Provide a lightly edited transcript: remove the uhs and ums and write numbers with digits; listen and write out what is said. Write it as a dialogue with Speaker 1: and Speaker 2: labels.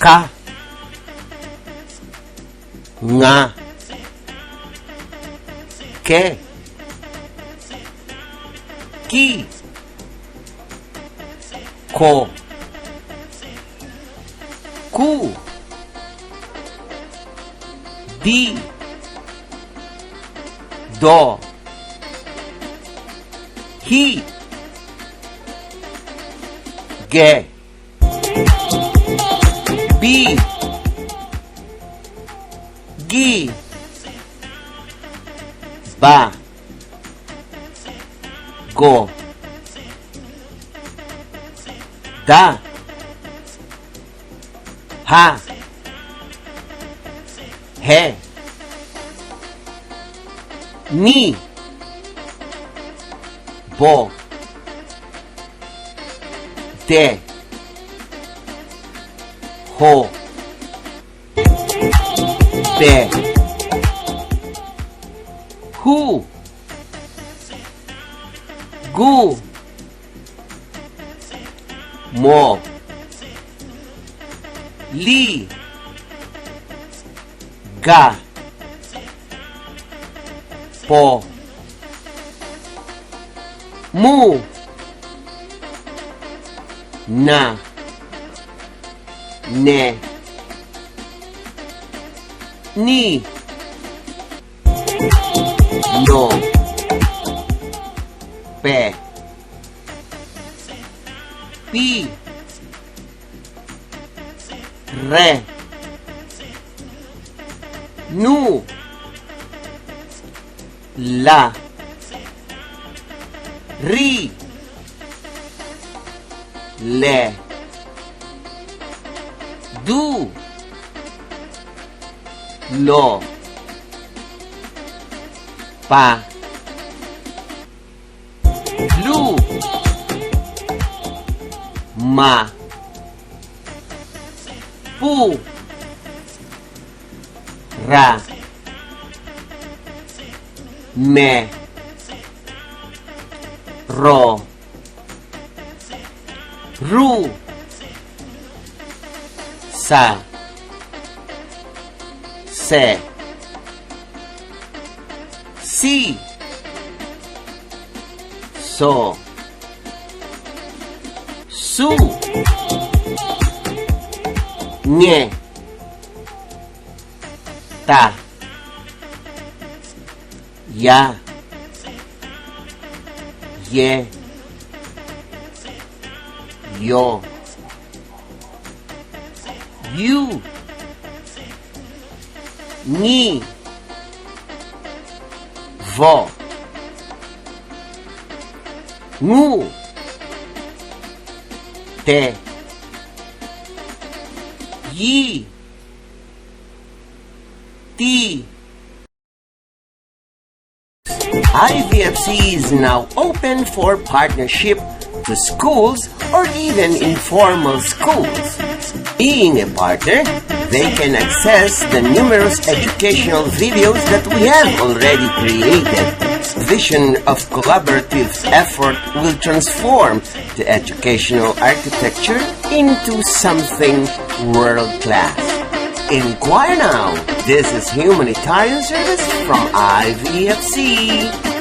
Speaker 1: ka, nga, ke, ki, ko, ku, di, do, hi, ge, bi, gi, ba, go, da, ha, he, ni, bo, de, ho, be, hu, gu, mo, li, ga, po, mu, na, ne, ni, no, pe, pi, re, nu, la, ri, le, du, lo, pa, lu, ma, pu, ra, me, ro, ru, sa, se, si, so, su, nye, ta, ya, ye, yo, you, ni, vo, ngu, te, yi, ti. IVFC is now open for partnership to schools or even informal schools. Being a partner, they can access the numerous educational videos that we have already created. Vision of collaborative effort will transform the educational architecture into something world-class. Inquire now. This is humanitarian service from IVFC.